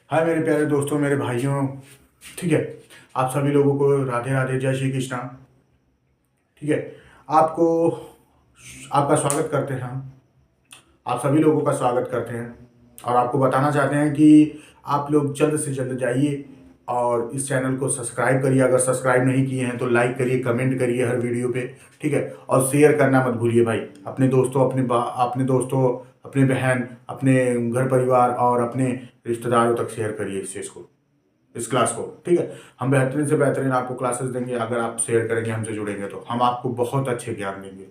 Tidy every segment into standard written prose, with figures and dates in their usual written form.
हाय मेरे प्यारे दोस्तों, मेरे भाइयों। ठीक है, आप सभी लोगों को राधे राधे, जय श्री कृष्णा। ठीक है, आपको आपका स्वागत करते हैं हम। आप सभी लोगों का स्वागत करते हैं और आपको बताना चाहते हैं कि आप लोग जल्द से जल्द जाइए और इस चैनल को सब्सक्राइब करिए। अगर सब्सक्राइब नहीं किए हैं तो लाइक करिए, कमेंट करिए हर वीडियो पे। ठीक है, और शेयर करना मत भूलिए भाई, अपने दोस्तों, अपने बहन, अपने घर परिवार और अपने रिश्तेदारों तक शेयर करिए इस चीज़ को, इस क्लास को। ठीक है, हम बेहतरीन से बेहतरीन आपको क्लासेस देंगे। अगर आप शेयर करेंगे, हमसे जुड़ेंगे, तो हम आपको बहुत अच्छे ज्ञान देंगे।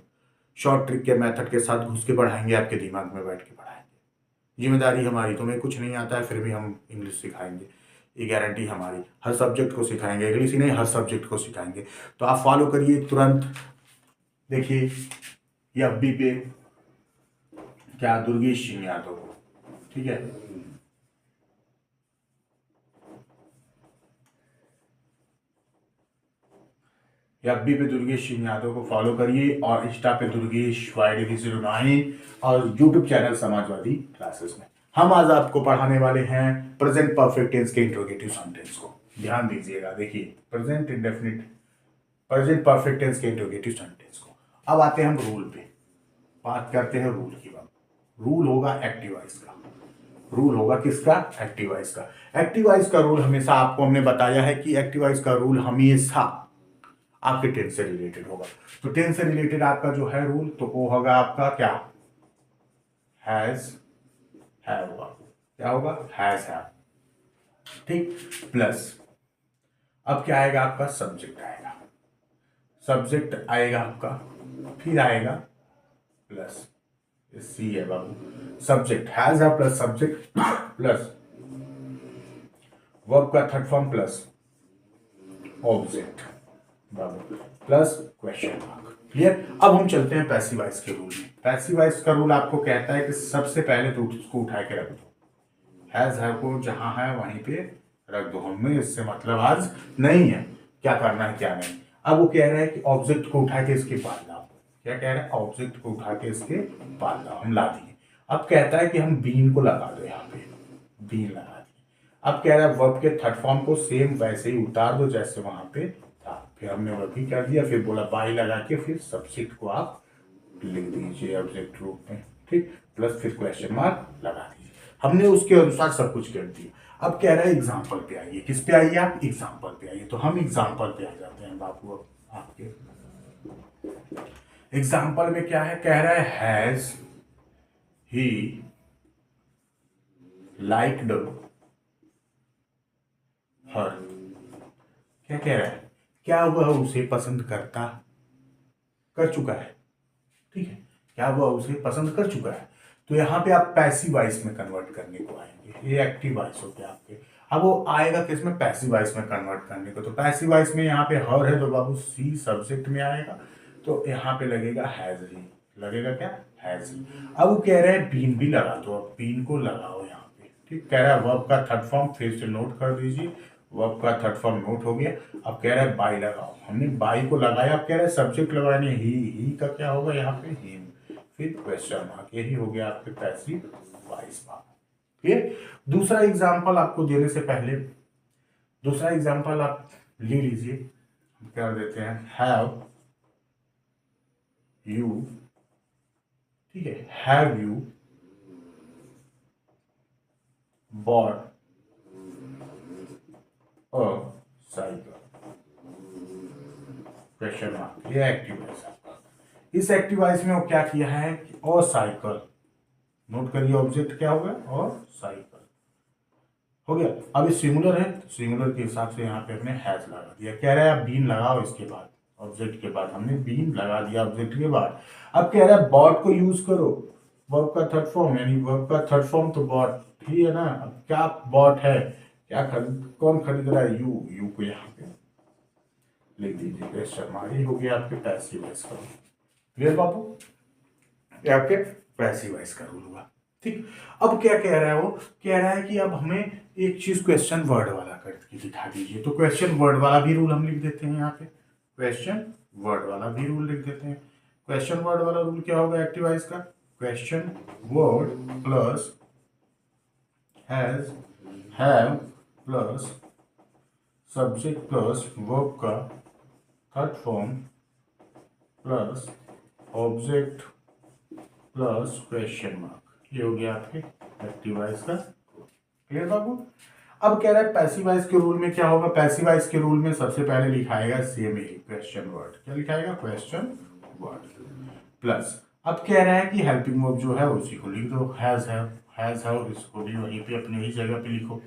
शॉर्ट ट्रिक के मेथड के साथ घुस के पढ़ाएंगे, आपके दिमाग में बैठ के पढ़ाएंगे। जिम्मेदारी हमारी, तुम्हें कुछ नहीं आता है फिर भी हम इंग्लिश सिखाएंगे, ये गारंटी हमारी। हर सब्जेक्ट को सिखाएंगे, इंग्लिश ही नहीं, हर सब्जेक्ट को सिखाएंगे। तो आप फॉलो करिए तुरंत। देखिए, ये FB पे क्या, दुर्गेश सिंह यादव। ठीक है, FB पे दुर्गेश सिंह यादव को फॉलो करिए और इंस्टा पे दुर्गेश YDV09 और यूट्यूब चैनल समाजवादी क्लासेस में। हम आज आपको पढ़ाने वाले हैं प्रेजेंट परफेक्ट टेंस के इंट्रोगेटिव सेंटेंस को। ध्यान दीजिएगा, देखिए present indefinite, present perfect tense के इंट्रोगेटिव सेंटेंस को। अब आते हैं हम रूल पे, बात करते हैं रूल की बात। रूल होगा एक्टिव वॉइस का। रूल होगा किसका? एक्टिव वॉइस का। एक्टिव वॉइस का रूल हमेशा आपको हमने बताया है कि एक्टिव वॉइस का रूल हमेशा आपके टेंस से रिलेटेड होगा। तो टेंस से रिलेटेड आपका जो है रूल, तो वो होगा आपका क्या? हैज, हैव होगा। क्या होगा? Has, have. ठीक, प्लस अब क्या आएगा आपका? सब्जेक्ट आएगा। सब्जेक्ट आएगा आपका, फिर आएगा प्लस, सी है बाबू। सब्जेक्ट हैज है प्लस सब्जेक्ट प्लस वर्ब का थर्ड फॉर्म प्लस ऑब्जेक्ट बाबू प्लस क्वेश्चन मार्क। क्लियर? अब हम चलते हैं पैसिव वॉइस के रूल में। पैसिव वॉइस का रूल आपको कहता है कि सबसे पहले तो उसको उठा के रख दो। हैज है को जहां है वहीं पे रख दो। हमें इससे मतलब आज नहीं है क्या करना है क्या नहीं। अब वो कह रहा है कि ऑब्जेक्ट को उठा के इसके पास लाओ। क्या कह रहा है? ऑब्जेक्ट को उठा के इसके पास लाओ। हम ला दिए। अब कहता है कि हम बीन को लगा दो, यहाँ पे बीन लगा दिए। अब कह रहा है वर्ब के थर्ड फॉर्म को सेम वैसे ही उतार दो जैसे वहां पे था। फिर हमने वही कर दिया, फिर बोला बाई लगा के फिर सब्जेक्ट को आप लिख दीजिए ऑब्जेक्ट रूप में। ठीक, प्लस फिर क्वेश्चन मार्क लगा दीजिए। हमने उसके अनुसार सब कुछ कर दिया। अब कह रहा है एग्जाम्पल पे आइए। किस पे आइए आप? एग्जाम्पल पे आइए। तो हम एग्जाम्पल पे आ जाते हैं बाबू। अब आपके एग्जाम्पल में क्या है? कह रहा है हैज ही लाइक्ड हर। क्या कह रहा है? क्या वह उसे पसंद करता, कर चुका है। ठीक है, क्या वह उसे पसंद कर चुका है। तो यहाँ पे आप पैसिव वॉइस में कन्वर्ट करने को आएंगे। ये एक्टिव वॉइस हो गया आपके। अब वो आएगा किस में? पैसिव वॉइस में कन्वर्ट करने को। तो पैसिव वॉइस में यहाँ पे हर है तो बाबू सी सब्जेक्ट में आएगा। तो यहाँ पे लगेगा हैज ही। लगेगा क्या? Has he. अब वो कह रहे हैं बीन भी लगा दो। अब बीन को लगाओ यहाँ पे। ठीक, कह रहा है वर्ब का थर्ड फॉर्म फिर से नोट कर दीजिए। वर्ब का थर्ड फॉर्म नोट हो गया। अब कह रहा है बाई लगाओ। हमने बाई को लगाया। अब कह रहा है सब्जेक्ट लगाने, ही का क्या होगा यहाँ पे? ही। फिर क्वेश्चन मार्क। यही हो गया आपके पैसिव वॉइस पार्ट। क्लियर? दूसरा एग्जांपल आपको देने से पहले दूसरा एग्जांपल आप ले लीजिए। हम क्या देते हैं? Have you. ठीक है, have you bought a cycle? Question mark. ये एक्टिव वॉइस आपका। इस एक्टिव वॉइस में वो क्या किया है कि और साइकिल। नोट करिए ऑब्जेक्ट क्या होगा? और साइकिल हो गया। अब ये सिंगुलर है तो सिंगुलर के हिसाब से यहाँ पे हमने हैज लगा दिया। कह रहा है आप बीन लगाओ इसके बाद, ऑब्जेक्ट के बाद। हमने बीन लगा दिया ऑब्जेक्ट के बाद। अब कह रहा है बॉट को यूज करो। वर्ब का थर्ड फॉर्म, यानी वर्ब का थर्ड फॉर्म तो बॉट ही है ना। अब क्या बॉट है? क्या कौन खरीद रहा है? यू। यू को यहाँ पे लिख दीजिए क्वेश्चन मार्क। ये हो गया आपके पैसिव वॉइस का। क्लियर बाबू? ये आपके पैसिव वॉइस का रूल हुआ। ठीक, अब क्या कह रहा है वो? कह रहा है कि अब हमें एक चीज क्वेश्चन वर्ड वाला करके दिखा दीजिए। तो क्वेश्चन वर्ड वाला भी रूल हम लिख देते हैं यहाँ पे। क्वेश्चन वर्ड वाला भी रूल लिख देते हैं। क्वेश्चन वर्ड वाला रूल क्या होगा एक्टिव वॉइस का? Question word plus has have plus subject plus verb का third form plus object plus question mark, ये हो गया आपके एक्टिव वॉइस का। क्लियर बाबू। अब कह रहा है पैसिव वॉइस के रूल में क्या होगा। पैसिव वॉइस के रूल में सबसे पहले लिखाएगा सेम ही क्वेश्चन वर्ड। क्या लिखाएगा? Question word plus. अब कह रहा है कि हेल्पिंग वर्ब जो है उसी को लिख दो, हैज हैव इसको भी वहीं पे अपनी ही जगह पे लिखो,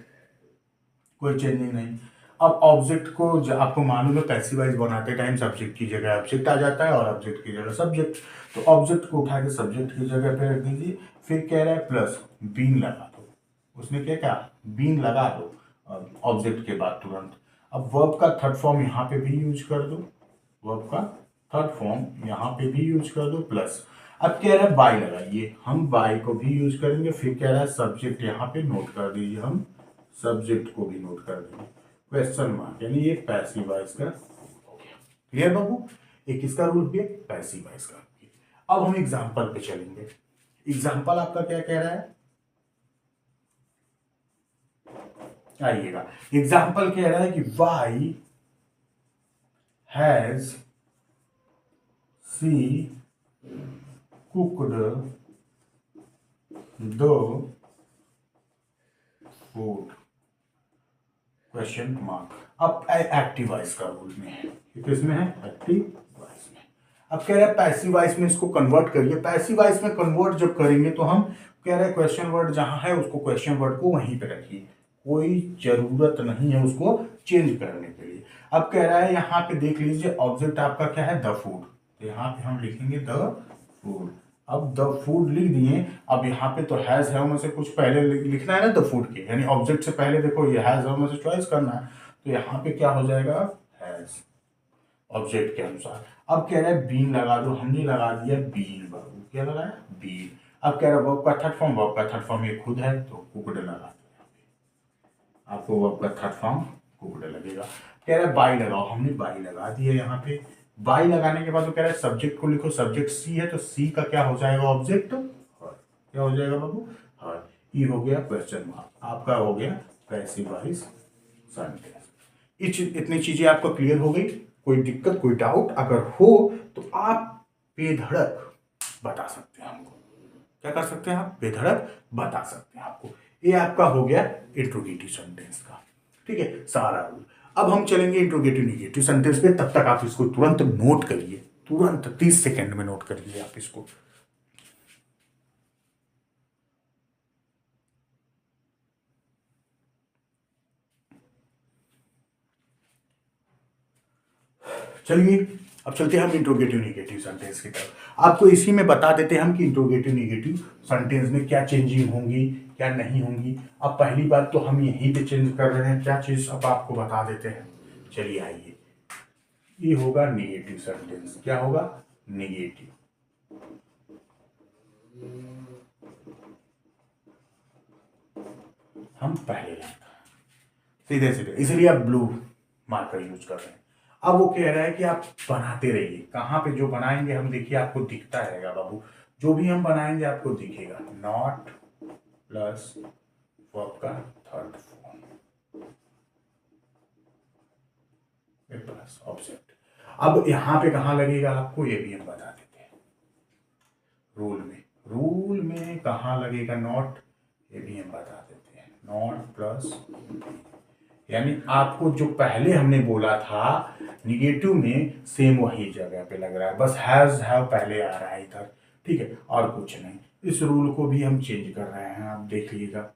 कोई चेंजिंग नहीं। अब ऑब्जेक्ट को आपको मालूम है पैसिव वॉइस बनाते टाइम सब्जेक्ट की जगह ऑब्जेक्ट आ जाता है और ऑब्जेक्ट की जगह सब्जेक्ट, तो ऑब्जेक्ट को उठा के सब्जेक्ट की जगह पे रख दीजिए। फिर कह रहा है प्लस बीन लगा दो, उसने क्या कहा? बीन लगा दो ऑब्जेक्ट के बाद तुरंत। अब वर्ब का थर्ड फॉर्म यहाँ पे भी यूज कर दो, वर्ब का थर्ड फॉर्म यहाँ पे भी यूज कर दो प्लस। अब कह रहा है बाय लगाइए, हम बाय को भी यूज करेंगे। फिर कह रहा है सब्जेक्ट यहाँ पे नोट कर दीजिए, हम सब्जेक्ट को भी नोट कर देंगे क्वेश्चन मार्क, यानी ये पैसिव वॉइस का हो गया। क्लियर बाबू। एक किसका रूल हो गया? पैसिव वॉइस का। अब हम एग्जांपल पे चलेंगे। एग्जांपल आपका क्या कह रहा है? आइएगा, एग्जांपल कह रहा है कि why has she cooked the food question mark. अब एक्टिव वॉइस का रूल में है, किसमें है? एक्टिव वॉइस में। अब कह रहा है पैसिव वॉइस में इसको कन्वर्ट करिए। पैसिव वॉइस में कन्वर्ट जब करेंगे तो हम कह रहे हैं क्वेश्चन वर्ड जहां है उसको क्वेश्चन वर्ड को वहीं पे रखिए, कोई जरूरत नहीं है उसको चेंज करने के लिए। अब कह रहा है यहाँ पे देख लीजिए ऑब्जेक्ट आपका क्या है? द फूड, तो यहाँ पे हम लिखेंगे द फूड। अब द फूड लिख दिए। अब यहाँ पे तो हैज हैव में से कुछ पहले लिखना है ना द फूड के, यानी ऑब्जेक्ट से पहले देखो ये हैज हैव में से चॉइस करना है, तो यहाँ पे क्या हो जाएगा? हैज, ऑब्जेक्ट के अनुसार। अब कह रहा है बीन लगा दो, हमने लगा दिया बीन बाबू। क्या लगाया? बीन। अब कह रहा है वर्ब का थर्ड फॉर्म, वर्ब का थर्ड फॉर्म ये खुद है तो कुक्ड लगा दो, आपको वर्ब का थर्ड फॉर्म कुक्ड लगेगा। कह रहा है बाई लगाओ, हमने बाई लगा दिया यहाँ पे। बाई लगाने के बाद वो कह रहा है सब्जेक्ट को लिखो, सब्जेक्ट सी है तो सी का क्या हो जाएगा? ऑब्जेक्ट हर। क्या हो जाएगा बाबू? हर। ई हो गया क्वेश्चन मार्क, आपका हो गया पैसिव वॉइस सेंटेंस। इतनी चीजें आपको क्लियर हो गई? कोई दिक्कत, कोई डाउट अगर हो तो आप बेधड़क बता सकते हैं हमको। क्या कर सकते हैं आप? बेधड़क बता सकते हैं आपको। ये आपका हो गया इंट्रोगेटिव सेंटेंस का, ठीक है, सारा रूल। अब हम चलेंगे इंट्रोगेटिव निगेटिव सेंटेंस पे, तब तक आप इसको तुरंत नोट करिए, तुरंत 30 सेकंड में नोट करिए आप इसको। चलिए अब चलते हैं हम इंट्रोगेटिव निगेटिव सेंटेंस की तरफ। आपको इसी में बता देते हैं हम कि इंट्रोगेटिव निगेटिव सेंटेंस में क्या चेंजिंग होंगी, क्या नहीं होंगी। अब पहली बात तो हम यहीं पे चेंज कर रहे हैं, क्या चीज अब आपको बता देते हैं। चलिए आइए, ये होगा निगेटिव सेंटेंस। क्या होगा? निगेटिव। हम पहले लाइन सीधे सीधे, इसलिए आप ब्लू मार्कर यूज कर रहे हैं। अब वो कह रहा है कि आप बनाते रहिए, कहाँ पे जो बनाएंगे हम देखिए आपको दिखता रहेगा बाबू, जो भी हम बनाएंगे आपको दिखेगा। नॉट प्लस वर्ब का थर्ड फॉर्म प्लस ऑब्जेक्ट। अब यहां पे कहां लगेगा आपको ये भी हम बता देते हैं रूल में। रूल में कहां लगेगा नॉट, ये भी हम बता देते हैं। नॉट प्लस, यानी आपको जो पहले हमने बोला था निगेटिव में सेम वही जगह पे लग रहा है, बस हैज हैव पहले आ रहा है इधर, ठीक है, और कुछ नहीं। इस रूल को भी हम चेंज कर रहे हैं, आप देख लीजिएगा,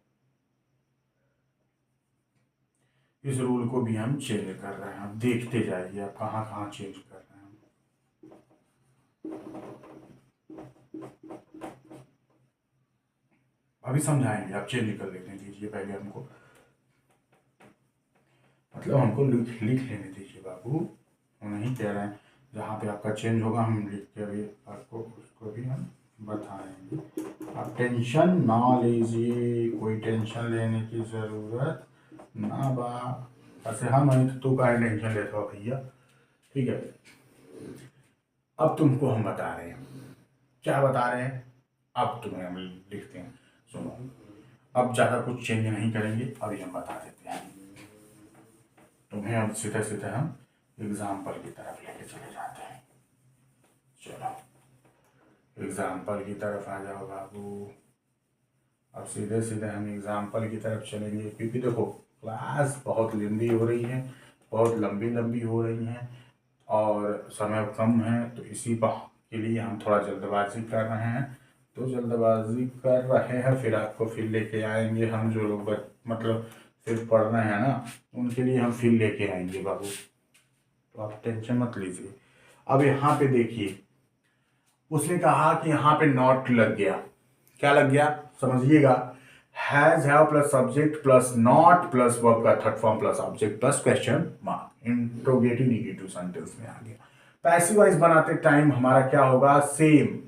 इस रूल को भी हम चेंज कर रहे हैं, आप देखते जाइए आप कहाँ कहाँ चेंज कर रहे हैं। अभी समझाएंगे, आप चेंज कर लेते दीजिए पहले हमको, मतलब हमको लिख लेने दीजिए बाबू, वो नहीं कह रहे हैं जहाँ पे आपका चेंज होगा हम लिख के अभी आपको उसको भी हम बताएंगे। आप टेंशन ना लीजिए, कोई टेंशन लेने की ज़रूरत ना बा, ऐसे हम नहीं तो तू का टेंशन लेते हो भैया, ठीक है। अब तुमको हम बता रहे हैं, क्या बता रहे हैं, अब तुम्हें हम लिखते हैं, सुनो। अब ज़्यादा कुछ चेंज नहीं करेंगे, अभी हम बता देते हैं तुम्हें। अब सीधे सीधे हम एग्जाम्पल की तरफ लेके चले जाते हैं। चलो एग्जाम्पल की तरफ आ जाओ बाबू। अब सीधे सीधे हम एग्जाम्पल की तरफ चलेंगे, क्योंकि देखो क्लास बहुत लंबी हो रही है, बहुत लंबी लंबी हो रही हैं और समय कम है, तो इसी के लिए हम थोड़ा जल्दबाजी कर रहे हैं। तो जल्दबाजी कर रहे हैं, फिर आपको फिर लेके आएंगे हम, जो लोग मतलब सिर्फ पढ़ रहे हैं ना, उनके लिए हम फिर लेके आएंगे बाबू, तो आप टेंशन मत लीजिए। अब यहाँ पे देखिए, उसने कहा कि यहाँ पे नॉट लग गया। क्या लग गया समझिएगा, has have plus subject plus not plus verb का third form plus object plus question mark, interrogative negative sentence में आ गया। पैसिव वॉइस बनाते टाइम हमारा क्या होगा, सेम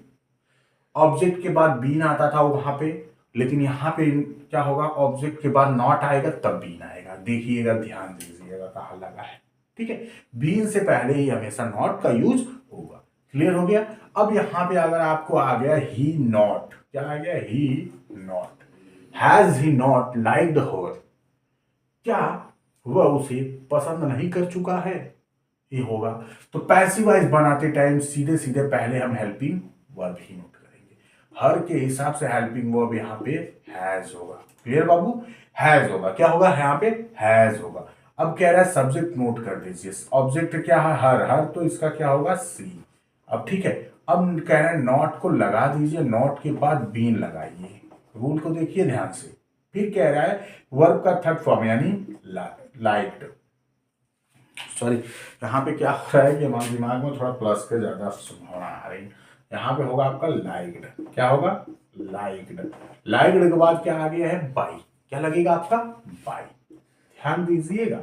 ऑब्जेक्ट के बाद बीन आता था वहां पे, लेकिन यहाँ पे क्या होगा, ऑब्जेक्ट के बाद नॉट आएगा तब बीन आएगा। देखिएगा, ध्यान दीजिएगा कहाँ लगा है, ठीक है। बीन से पहले ही हमेशा नॉट का यूज होगा। क्लियर हो गया। अब यहाँ पे अगर आपको आ गया ही नॉट, क्या आ गया, he not, has he not liked her, क्या वह उसे पसंद नहीं कर चुका है, ये होगा। तो पैसिव वॉइस बनाते टाइम सीधे सीधे पहले हम हेल्पिंग वर्ब ही नोट करेंगे। हर के हिसाब से हेल्पिंग वर्ब यहाँ पे हैज होगा। क्लियर बाबू, हैज होगा, क्या होगा यहाँ पे, हैज होगा। अब कह रहा है सब्जेक्ट नोट कर दीजिए, ऑब्जेक्ट क्या है, हर, हर तो इसका क्या होगा, सी। अब ठीक है, अब कह रहे हैं नॉट को लगा दीजिए, नॉट के बाद बीन लगाइए। रूल को देखिए ध्यान से। फिर कह रहा है वर्ब का थर्ड फॉर्म यानी लाइक्ड, सॉरी यहाँ पे क्या हो रहा है कि हमारे दिमाग में थोड़ा प्लस के ज्यादा संभावना आ रही है। यहाँ पे होगा आपका लाइक्ड, क्या होगा, लाइक्ड। लाइक्ड के बाद क्या आ गया है, बाई, क्या लगेगा आपका, बाई, ध्यान दीजिएगा।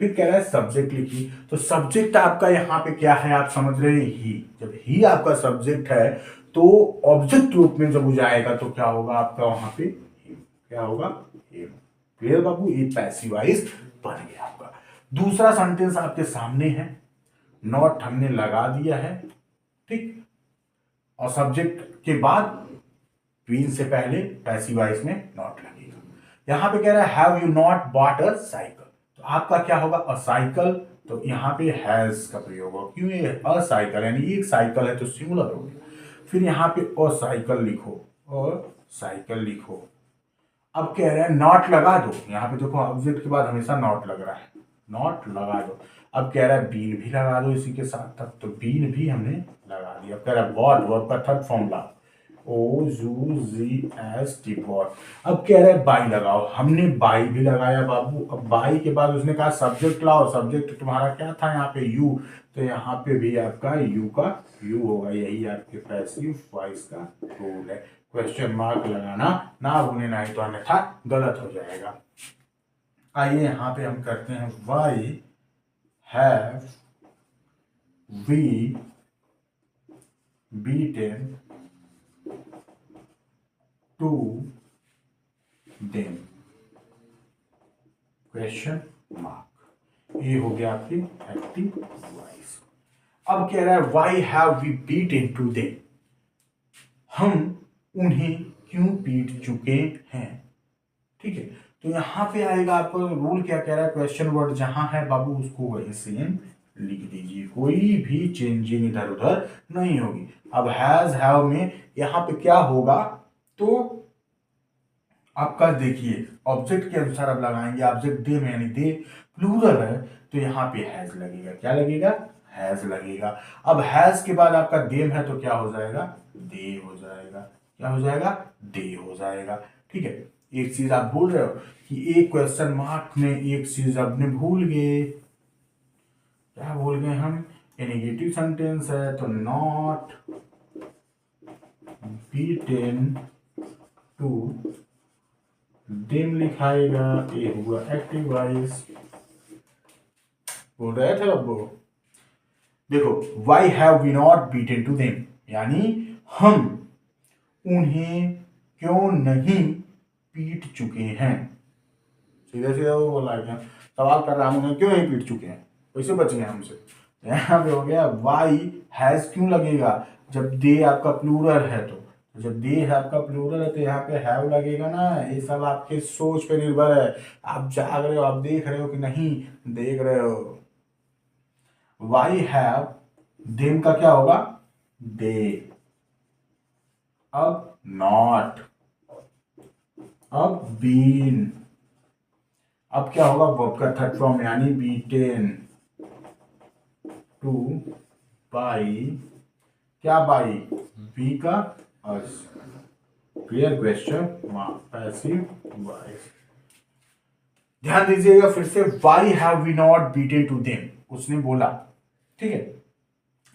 फिर कह रहा है सब्जेक्ट लिखिए, तो सब्जेक्ट आपका यहाँ पे क्या है, आप समझ रहे हैं, ही। जब ही आपका सब्जेक्ट है तो ऑब्जेक्ट रूप में जब हो जाएगा तो क्या होगा आपका वहां पे, क्या होगा, क्लियर बाबू, ये पैसिवाइज बन गया आपका। दूसरा सेंटेंस आपके सामने है, नॉट हमने लगा दिया है, ठीक, और सब्जेक्ट के बाद बीन से पहले पैसिवाइज में नॉट लगेगा। यहां पे कह रहा है have you not bought a cycle, तो आपका क्या होगा, अ साइकिल, तो यहाँ पे हैज का प्रयोग होगा, क्यों, ये अ साइकिल यानी एक साइकिल है तो सिंगुलर हो गया। फिर यहाँ पे अ साइकिल लिखो, अ साइकिल लिखो। अब कह रहे हैं नॉट लगा दो, यहाँ पे देखो ऑब्जेक्ट के बाद हमेशा नॉट लग रहा है, नॉट लगा दो। अब कह रहा है बीन भी लगा दो इसी के साथ, तब तो बीन भी हमने लगा दिया। अब कह रहा है बॉट, वर्ब का थर्ड फॉर्मूला OUGST बॉट। अब कह रहा है बाई लगाओ, हमने बाई भी लगाया बाबू। अब बाई के बाद उसने कहा सब्जेक्ट लाओ, सब्जेक्ट तुम्हारा क्या था यहाँ पे, यू, तो यहाँ पे भी आपका यू का यू होगा। यही आपके पैसिव वॉइस का रूल है। क्वेश्चन मार्क लगाना ना भूलें, नहीं तो अन्यथा गलत हो जाएगा। आइए यहाँ पे हम करते हैं, why have we beaten to them, question mark, ये हो गया आपकी एक्टिव वॉइस। अब कह रहा है why have we beaten to them, हम उन्हें क्यों पीट चुके हैं, ठीक है। तो यहां पे आएगा आपको रूल, क्या कह रहा है, क्वेश्चन वर्ड जहां है बाबू उसको वही सेम लिख दीजिए, कोई भी चेंजिंग इधर उधर नहीं होगी। अब हैज हैव में यहां पे क्या होगा, तो आपका देखिए ऑब्जेक्ट के अनुसार अब लगाएंगे, ऑब्जेक्ट दे में यानी दे प्लूरल है तो यहाँ पे हैज लगेगा, क्या लगेगा, हैज लगेगा। अब हैज के बाद आपका देम है तो क्या हो जाएगा, दे हो जाएगा, क्या हो जाएगा, दे हो जाएगा, ठीक है। एक चीज आप भूल रहे हो कि एक क्वेश्चन मार्क में एक चीज आपने भूल गए, क्या भूल गए हम, ये नेगेटिव सेंटेंस है तो नॉट बीटन टू देम लिखाएगा, ये हुआ एक्टिव वॉइस। बोल रहे थे अब देखो, why have we not beaten to them, यानी हम उन्हें क्यों नहीं पीट चुके हैं। सीधे सीधे वो बोला क्या, सवाल कर रहा हूं उन्हें क्यों नहीं पीट चुके हैं, कैसे बच गए हमसे। यहाँ पे हो गया वाई हैज क्यों लगेगा, जब दे आपका प्लूरल है तो जब दे है आपका प्लूरल है तो यहाँ पे हैव लगेगा ना। ये सब आपके सोच पे निर्भर है। आप जाग रहे हो, आप देख रहे हो कि नहीं देख रहे हो। वाई हैव, देम का क्या होगा, दे। अब नॉट, अब बीन, अब क्या होगा वर्ब का थर्ड फॉर्म यानी बीटेन। टू बाई, क्या बाई, बी का us. Clear question, passive voice. ध्यान दीजिएगा फिर से, why have we not beaten to them, उसने बोला, ठीक है।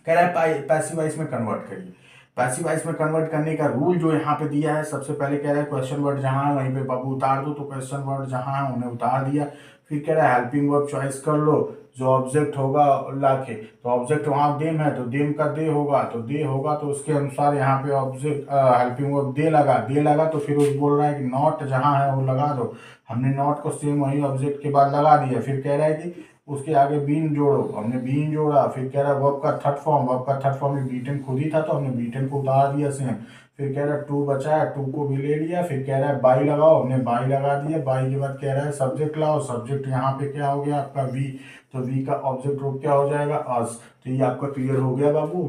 कह रहा है पैसिव वॉइस में कन्वर्ट करिए। पैसिव वॉइस में कन्वर्ट करने का रूल जो यहाँ पे दिया है, सबसे पहले कह रहा है क्वेश्चन वर्ड जहां है वहीं पे बाबू उतार दो, तो क्वेश्चन वर्ड जहां है उन्हें उतार दिया। फिर कह रहा है हेल्पिंग वर्ब चॉइस कर लो, जो ऑब्जेक्ट होगा लाके, तो ऑब्जेक्ट वहां देम है तो देम का दे होगा, तो दे होगा तो उसके अनुसार यहाँ पे ऑब्जेक्ट हेल्पिंग वर्ब दे लगा, दे लगा तो फिर उस बोल रहा है कि नॉट जहां है वो लगा दो। हमने नॉट को सेम वही ऑब्जेक्ट के बाद लगा दिया। फिर कह रहा है कि उसके आगे बीन जोड़ो, हमने बीन जोड़ा। फिर कह रहा है वर्ब का थर्ड फॉर्म, वर्ब का थर्ड फॉर्म में बीटन खुद ही था तो हमने बीटन को उतार दिया सेम। फिर कह रहा है टू बचा है, टू को भी ले लिया। फिर कह रहा है बाई लगाओ, हमने बाई लगा दिया। बाई के बाद कह रहा है सब्जेक्ट लाओ, सब्जेक्ट यहाँ पे क्या हो गया आपका वी, तो वी का ऑब्जेक्ट रूप क्या हो जाएगा अस। तो ये आपका क्लियर हो गया बाबू,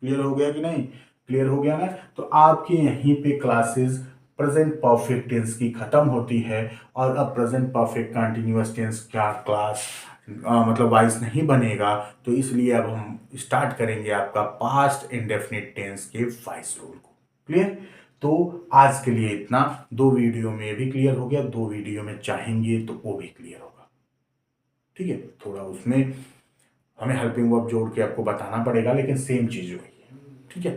क्लियर हो गया कि नहीं, क्लियर हो गया ना। तो आपके यहीं पे क्लासेस प्रेजेंट परफेक्ट टेंस की खत्म होती है, और अब प्रेजेंट परफेक्ट कंटिन्यूअस टेंस का क्लास मतलब वाइज नहीं बनेगा। तो इसलिए अब हम स्टार्ट करेंगे आपका पास्ट इंडेफिनिट टेंस के वाइस रूल को। क्लियर। तो आज के लिए इतना, दो वीडियो में भी क्लियर हो गया, दो वीडियो में चाहेंगे तो वो भी क्लियर होगा, ठीक है। थोड़ा उसमें हमें हेल्पिंग वर्ब जोड़ के आपको बताना पड़ेगा, लेकिन सेम चीज वही है, ठीक है।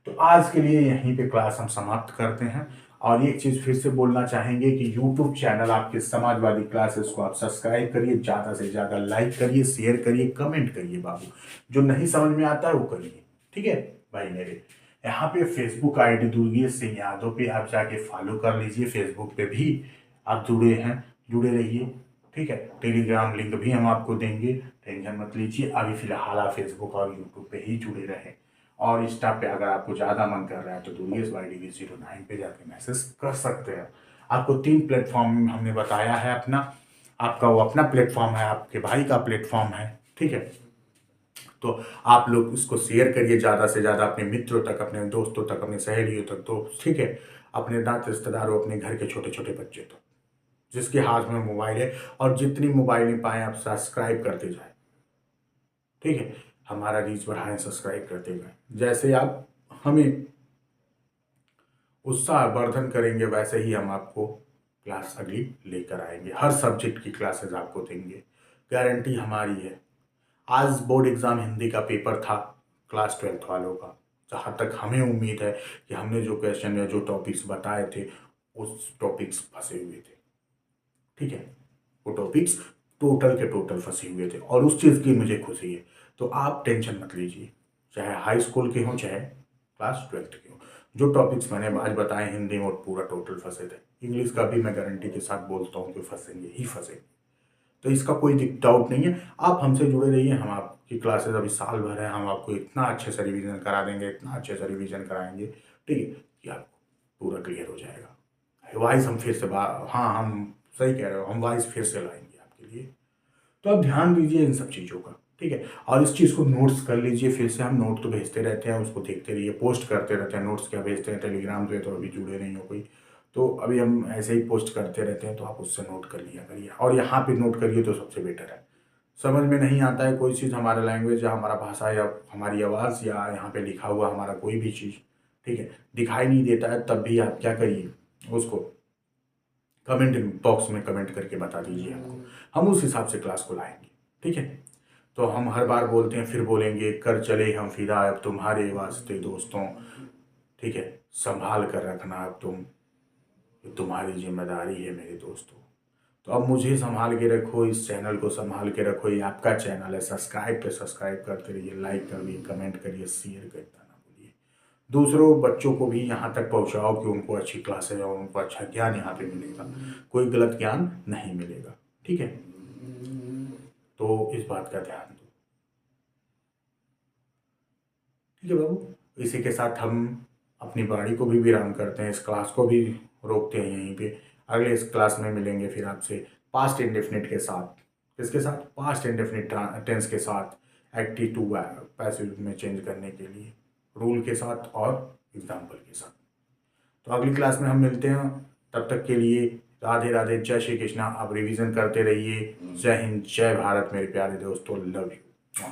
तो आज के लिए यहीं पे क्लास हम समाप्त करते हैं। और एक चीज फिर से बोलना चाहेंगे कि YouTube चैनल आपके समाजवादी क्लासेस को आप सब्सक्राइब करिए, ज्यादा से ज्यादा लाइक करिए, शेयर करिए, कमेंट करिए बाबू। जो नहीं समझ में आता है वो करिए, ठीक है भाई मेरे। यहाँ पे फेसबुक आईडी दुर्गेश सिंह यादव पे आप जाके फॉलो कर लीजिए। फेसबुक पे भी आप जुड़े हैं, जुड़े रहिए, ठीक है। टेलीग्राम लिंक भी हम आपको देंगे, टेंशन मत लीजिए। अभी फिलहाल आप फेसबुक और यूट्यूब पे ही जुड़े रहें। और इंस्टा पे अगर आपको ज़्यादा मन कर रहा है तो दुर्गेश YDV09 पे जाके मैसेज कर सकते हैं। आपको 3 प्लेटफॉर्म हमने बताया है अपना, आपका वो अपना प्लेटफॉर्म है, आपके भाई का प्लेटफॉर्म है, ठीक है। तो आप लोग उसको शेयर करिए ज़्यादा से ज़्यादा अपने मित्रों तक, अपने दोस्तों तक, अपने सहेलियों तक, तो ठीक है। अपने नाते रिश्तेदारों, अपने घर के छोटे छोटे बच्चे तक, जिसके हाथ में मोबाइल है। और जितनी मोबाइलें पाएँ आप सब्सक्राइब करते जाए, ठीक है। हमारा रीच बढ़ाएं, सब्सक्राइब करते जाएं। जैसे आप हमें उत्साहवर्धन करेंगे वैसे ही हम आपको क्लास अगली लेकर आएंगे। हर सब्जेक्ट की क्लासेस आपको देंगे, गारंटी हमारी है। आज बोर्ड एग्जाम हिंदी का पेपर था क्लास 12th वालों का। जहाँ तक हमें उम्मीद है कि हमने जो क्वेश्चन या जो टॉपिक्स बताए थे उस टॉपिक्स फंसे हुए थे, ठीक है। वो टॉपिक्स टोटल के टोटल फंसे हुए थे और उस चीज़ की मुझे खुशी है। तो आप टेंशन मत लीजिए, चाहे हाई स्कूल के हों चाहे क्लास 12th के हों। जो टॉपिक्स मैंने आज बताए हिंदी में पूरा टोटल फंसे थे, इंग्लिश का भी मैं गारंटी के साथ बोलता हूँ कि फंसेंगे ही फंसेंगे। तो इसका कोई डाउट नहीं है। आप हमसे जुड़े रहिए, हम आपकी क्लासेस अभी साल भर है, हम आपको इतना अच्छे से रिवीजन करा देंगे, इतना अच्छे से रिवीजन कराएंगे, ठीक है, कि आपको पूरा क्लियर हो जाएगा। वाइस हम फिर से हाँ हम सही कह रहे हो, हम वाइस फिर से लाएंगे आपके लिए। तो आप ध्यान दीजिए इन सब चीज़ों का, ठीक है। और इस चीज़ को नोट्स कर लीजिए फिर से। हम नोट तो भेजते रहते हैं, उसको देखते रहिए, पोस्ट करते रहते हैं। नोट्स क्या भेजते हैं, टेलीग्राम पे तो अभी जुड़े नहीं हो कोई, तो अभी हम ऐसे ही पोस्ट करते रहते हैं, तो आप उससे नोट कर लिया करिए। और यहाँ पे नोट करिए तो सबसे बेटर है। समझ में नहीं आता है कोई चीज़, हमारा लैंग्वेज या हमारा भाषा या हमारी आवाज़ या यहाँ पे लिखा हुआ हमारा कोई भी चीज़, ठीक है, दिखाई नहीं देता है, तब भी आप क्या करिए, उसको कमेंट बॉक्स में कमेंट करके बता दीजिए हमको, हम उस हिसाब से क्लास को लाएंगे, ठीक है। तो हम हर बार बोलते हैं फिर बोलेंगे, कर चले हम फिदा अब तुम्हारे वास्ते दोस्तों, ठीक है। संभाल कर रखना अब तुम, ये तुम्हारी जिम्मेदारी है मेरे दोस्तों। तो अब मुझे संभाल के रखो, इस चैनल को संभाल के रखो, ये आपका चैनल है। सब्सक्राइब पे सब्सक्राइब करते रहिए, लाइक करिए, कमेंट करिए, शेयर करना ना भूलिए। दूसरों बच्चों को भी यहाँ तक पहुँचाओ कि उनको अच्छी क्लासेज और उनको अच्छा ज्ञान यहाँ पे मिलेगा, कोई गलत ज्ञान नहीं मिलेगा, ठीक है। तो इस बात का ध्यान दो, ठीक है बाबू। इसी के साथ हम अपनी बॉडी को भी विराम करते हैं, इस क्लास को भी रोकते हैं यहीं पे। अगले इस क्लास में मिलेंगे फिर आपसे पास्ट इंडेफिनिट के साथ। किसके साथ? पास्ट इंडेफिनिट टेंस के साथ, एक्टिव टू पैसिव में चेंज करने के लिए, रूल के साथ और एग्जाम्पल के साथ। तो अगली क्लास में हम मिलते हैं, तब तक के लिए राधे राधे, जय श्री कृष्णा। आप रिवीजन करते रहिए। जय हिंद, जय भारत मेरे प्यारे दोस्तों, लव यू।